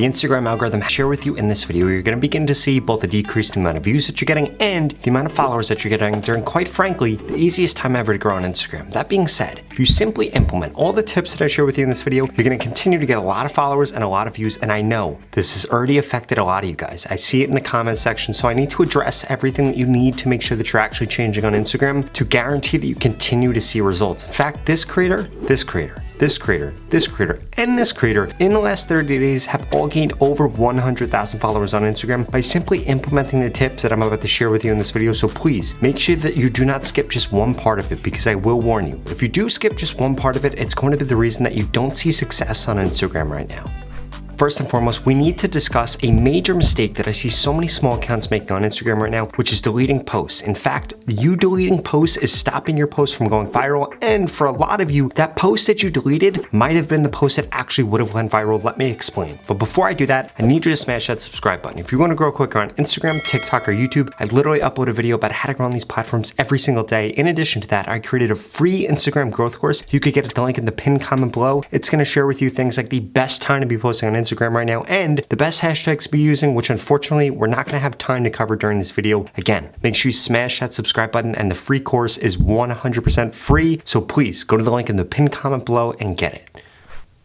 The Instagram algorithm I share with you in this video, you're going to begin to see both a decrease in the amount of views that you're getting and the amount of followers that you're getting during, quite frankly, the easiest time ever to grow on Instagram. That being said, if you simply implement all the tips that I share with you in this video, you're going to continue to get a lot of followers and a lot of views, and I know this has already affected a lot of you guys. I see it in the comment section, so I need to address everything that you need to make sure that you're actually changing on Instagram to guarantee that you continue to see results. In fact, this creator, this creator, this creator, this creator, and this creator in the last 30 days have all gained over 100,000 followers on Instagram by simply implementing the tips that I'm about to share with you in this video. So please make sure that you do not skip just one part of it, because I will warn you, if you do skip just one part of it, it's going to be the reason that you don't see success on Instagram right now. First and foremost, we need to discuss a major mistake that I see so many small accounts making on Instagram right now, which is deleting posts. In fact, you deleting posts is stopping your posts from going viral, and for a lot of you, that post that you deleted might have been the post that actually would have went viral. Let me explain. But before I do that, I need you to smash that subscribe button. If you want to grow quicker on Instagram, TikTok, or YouTube, I literally upload a video about how to grow on these platforms every single day. In addition to that, I created a free Instagram growth course. You could get the link in the pinned comment below. It's going to share with you things like the best time to be posting on Instagram right now and the best hashtags to be using, which unfortunately we're not going to have time to cover during this video. Again, make sure you smash that subscribe button, and the free course is 100% free. So please go to the link in the pinned comment below and get it.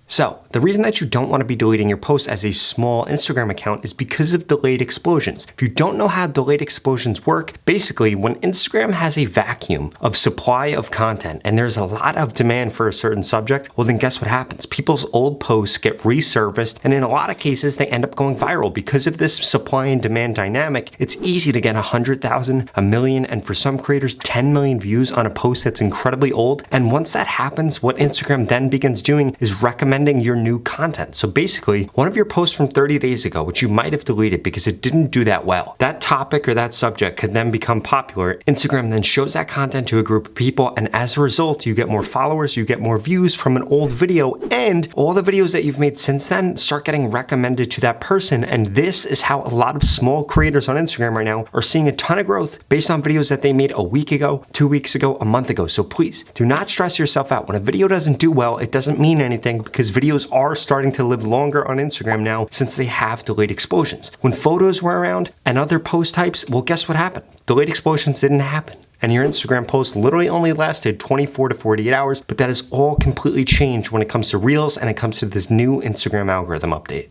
So, the reason that you don't want to be deleting your posts as a small Instagram account is because of delayed explosions. If you don't know how delayed explosions work, basically when Instagram has a vacuum of supply of content and there's a lot of demand for a certain subject, well then guess what happens? People's old posts get resurfaced, and in a lot of cases they end up going viral. Because of this supply and demand dynamic, it's easy to get 100,000, a million, and for some creators 10 million views on a post that's incredibly old. And once that happens, what Instagram then begins doing is recommending your new content. So basically, one of your posts from 30 days ago, which you might have deleted because it didn't do that well, that topic or that subject could then become popular. Instagram then shows that content to a group of people, and as a result, you get more followers, you get more views from an old video, and all the videos that you've made since then start getting recommended to that person. And this is how a lot of small creators on Instagram right now are seeing a ton of growth based on videos that they made a week ago, 2 weeks ago, a month ago. So please do not stress yourself out. When a video doesn't do well, it doesn't mean anything, because videos are starting to live longer on Instagram now since they have delayed explosions. When photos were around and other post types, well, guess what happened? Delayed explosions didn't happen, and your Instagram post literally only lasted 24 to 48 hours, but that has all completely changed when it comes to Reels and it comes to this new Instagram algorithm update.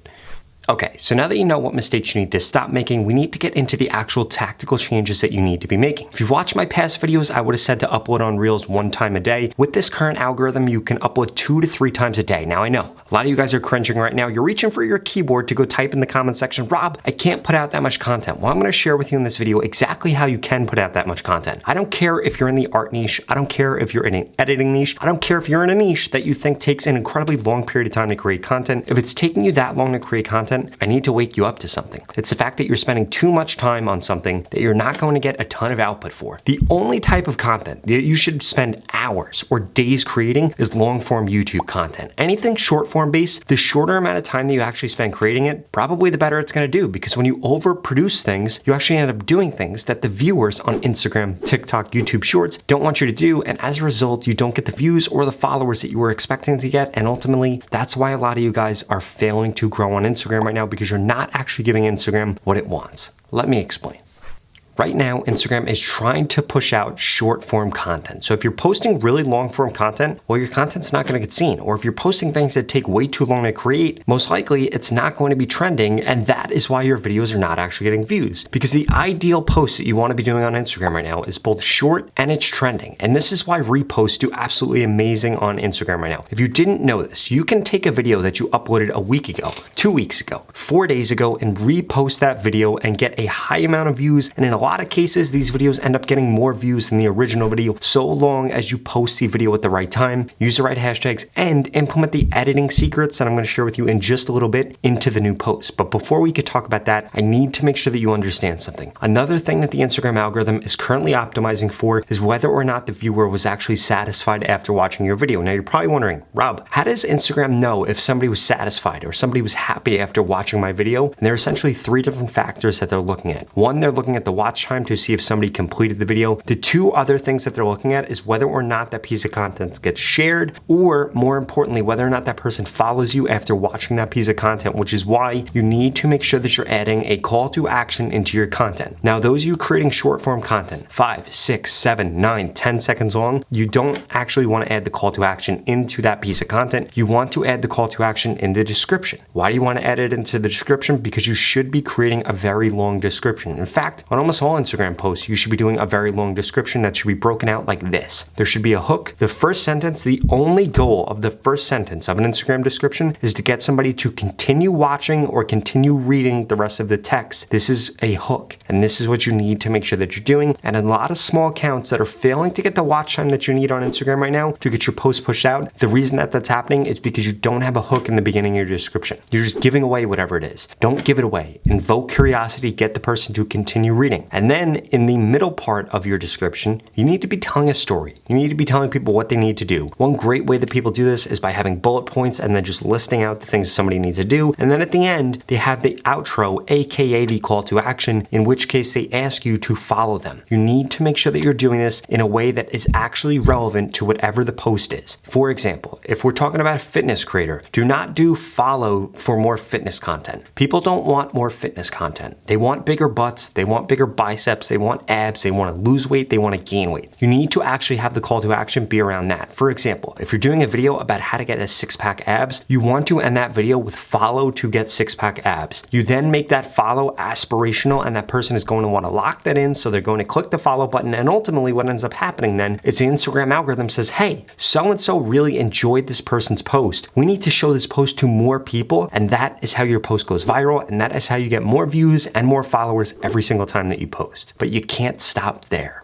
Okay, so now that you know what mistakes you need to stop making, we need to get into the actual tactical changes that you need to be making. If you've watched my past videos, I would have said to upload on Reels 1 time a day. With this current algorithm, you can upload 2 to 3 times a day. Now I know, a lot of you guys are cringing right now. You're reaching for your keyboard to go type in the comment section, Rob, I can't put out that much content. Well, I'm gonna share with you in this video exactly how you can put out that much content. I don't care if you're in the art niche. I don't care if you're in an editing niche. I don't care if you're in a niche that you think takes an incredibly long period of time to create content. If it's taking you that long to create content, I need to wake you up to something. It's the fact that you're spending too much time on something that you're not going to get a ton of output for. The only type of content that you should spend hours or days creating is long form YouTube content. Anything short form based, the shorter amount of time that you actually spend creating it, probably the better it's going to do, because when you overproduce things, you actually end up doing things that the viewers on Instagram, TikTok, YouTube Shorts don't want you to do, and as a result, you don't get the views or the followers that you were expecting to get, and ultimately, that's why a lot of you guys are failing to grow on Instagram right now, because you're not actually giving Instagram what it wants. Let me explain. Right now, Instagram is trying to push out short form content. So if you're posting really long form content, well, your content's not going to get seen. Or if you're posting things that take way too long to create, most likely it's not going to be trending. And that is why your videos are not actually getting views. Because the ideal post that you want to be doing on Instagram right now is both short and it's trending. And this is why reposts do absolutely amazing on Instagram right now. If you didn't know this, you can take a video that you uploaded a week ago, 2 weeks ago, 4 days ago, and repost that video and get a high amount of views. And in a lot of cases, these videos end up getting more views than the original video, so long as you post the video at the right time, use the right hashtags, and implement the editing secrets that I'm going to share with you in just a little bit into the new post. But before we could talk about that, I need to make sure that you understand something. Another thing that the Instagram algorithm is currently optimizing for is whether or not the viewer was actually satisfied after watching your video. Now you're probably wondering, Rob, how does Instagram know if somebody was satisfied or somebody was happy after watching my video? And there are essentially 3 different factors that they're looking at. One, they're looking at the watch watch time to see if somebody completed the video. The two other things that they're looking at is whether or not that piece of content gets shared, or more importantly, whether or not that person follows you after watching that piece of content, which is why you need to make sure that you're adding a call to action into your content. Now, those of you creating short form content, 5, 6, 7, 9, 10 seconds long, you don't actually want to add the call to action into that piece of content. You want to add the call to action in the description. Why do you want to add it into the description? Because you should be creating a very long description. In fact, on almost all Instagram posts, you should be doing a very long description that should be broken out like this. There should be a hook. The first sentence, the only goal of the first sentence of an Instagram description is to get somebody to continue watching or continue reading the rest of the text. This is a hook, and this is what you need to make sure that you're doing. And a lot of small accounts that are failing to get the watch time that you need on Instagram right now to get your post pushed out, the reason that that's happening is because you don't have a hook in the beginning of your description. You're just giving away whatever it is. Don't give it away. Invoke curiosity, get the person to continue reading. And then in the middle part of your description, you need to be telling a story. You need to be telling people what they need to do. One great way that people do this is by having bullet points and then just listing out the things somebody needs to do. And then at the end, they have the outro, aka the call to action, in which case they ask you to follow them. You need to make sure that you're doing this in a way that is actually relevant to whatever the post is. For example, if we're talking about a fitness creator, do not do follow for more fitness content. People don't want more fitness content. They want bigger butts, they want bigger biceps, they want abs, they want to lose weight, they want to gain weight. You need to actually have the call to action be around that. For example, if you're doing a video about how to get a six-pack abs, you want to end that video with follow to get six-pack abs. You then make that follow aspirational, and that person is going to want to lock that in, so they're going to click the follow button, and ultimately what ends up happening then is the Instagram algorithm says, hey, so-and-so really enjoyed this person's post. We need to show this post to more people, and that is how your post goes viral, and that is how you get more views and more followers every single time that you post. But you can't stop there.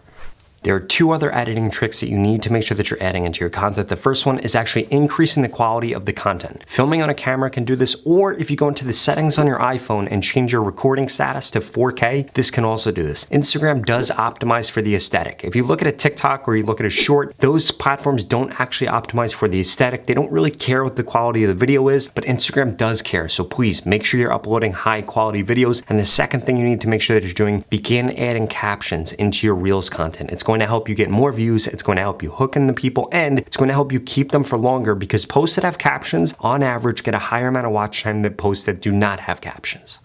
There are two other editing tricks that you need to make sure that you're adding into your content. The first one is actually increasing the quality of the content. Filming on a camera can do this, or if you go into the settings on your iPhone and change your recording status to 4K, this can also do this. Instagram does optimize for the aesthetic. If you look at a TikTok or you look at a short, those platforms don't actually optimize for the aesthetic. They don't really care what the quality of the video is, but Instagram does care. So please make sure you're uploading high quality videos. And the second thing you need to make sure that you're doing, begin adding captions into your Reels content. It's going to help you get more views, it's going to help you hook in the people, and it's going to help you keep them for longer, because posts that have captions on average get a higher amount of watch time than posts that do not have captions.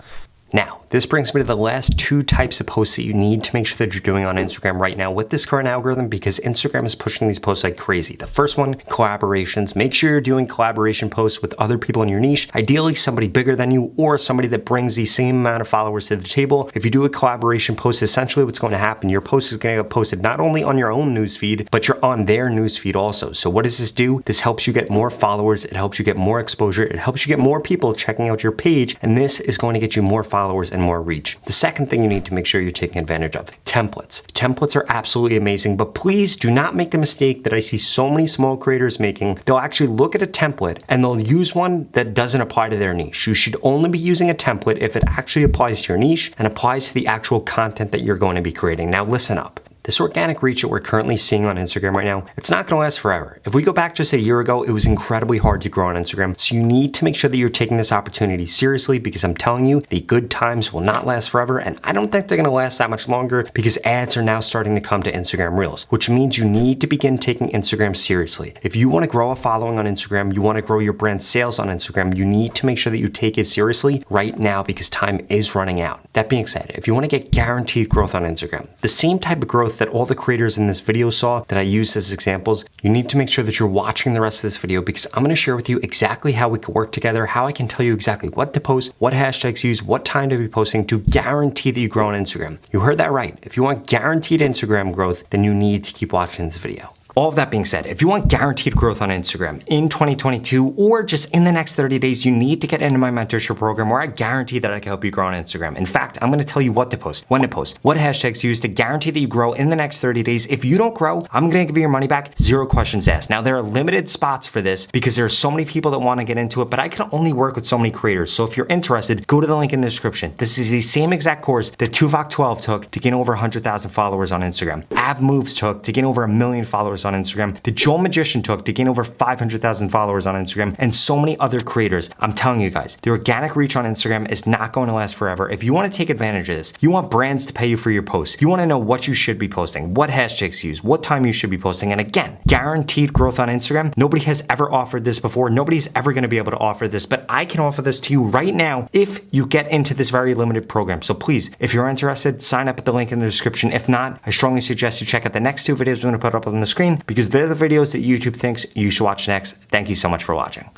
Now, this brings me to the last two types of posts that you need to make sure that you're doing on Instagram right now with this current algorithm, because Instagram is pushing these posts like crazy. The first one, collaborations. Make sure you're doing collaboration posts with other people in your niche, ideally somebody bigger than you or somebody that brings the same amount of followers to the table. If you do a collaboration post, essentially what's going to happen, your post is going to get posted not only on your own newsfeed, but you're on their newsfeed also. So what does this do? This helps you get more followers, it helps you get more exposure, it helps you get more people checking out your page, and this is going to get you more followers and more reach. The second thing you need to make sure you're taking advantage of, templates. Templates are absolutely amazing, but please do not make the mistake that I see so many small creators making. They'll actually look at a template and they'll use one that doesn't apply to their niche. You should only be using a template if it actually applies to your niche and applies to the actual content that you're going to be creating. Now listen up. This organic reach that we're currently seeing on Instagram right now, it's not gonna last forever. If we go back just a year ago, it was incredibly hard to grow on Instagram. So you need to make sure that you're taking this opportunity seriously, because I'm telling you, the good times will not last forever. And I don't think they're gonna last that much longer, because ads are now starting to come to Instagram Reels, which means you need to begin taking Instagram seriously. If you wanna grow a following on Instagram, you wanna grow your brand sales on Instagram, you need to make sure that you take it seriously right now, because time is running out. That being said, if you wanna get guaranteed growth on Instagram, the same type of growth that all the creators in this video saw that I used as examples, you need to make sure that you're watching the rest of this video, because I'm gonna share with you exactly how we can work together, how I can tell you exactly what to post, what hashtags use, what time to be posting to guarantee that you grow on Instagram. You heard that right. If you want guaranteed Instagram growth, then you need to keep watching this video. All of that being said, if you want guaranteed growth on Instagram in 2022 or just in the next 30 days, you need to get into my mentorship program, where I guarantee that I can help you grow on Instagram. In fact, I'm gonna tell you what to post, when to post, what hashtags to use to guarantee that you grow in the next 30 days. If you don't grow, I'm gonna give you your money back, 0 questions asked. Now, there are limited spots for this because there are so many people that wanna get into it, but I can only work with so many creators. So if you're interested, go to the link in the description. This is the same exact course that Tuvok12 took to gain over 100,000 followers on Instagram. Av Moves took to gain over 1 million followers on Instagram, the Joel Magician took to gain over 500,000 followers on Instagram, and so many other creators. I'm telling you guys, the organic reach on Instagram is not going to last forever. If you want to take advantage of this, you want brands to pay you for your posts, you want to know what you should be posting, what hashtags to use, what time you should be posting, and again, guaranteed growth on Instagram. Nobody has ever offered this before. Nobody's ever going to be able to offer this, but I can offer this to you right now if you get into this very limited program. So please, if you're interested, sign up at the link in the description. If not, I strongly suggest you check out the next two videos I'm going to put up on the screen because they're the videos that YouTube thinks you should watch next. Thank you so much for watching.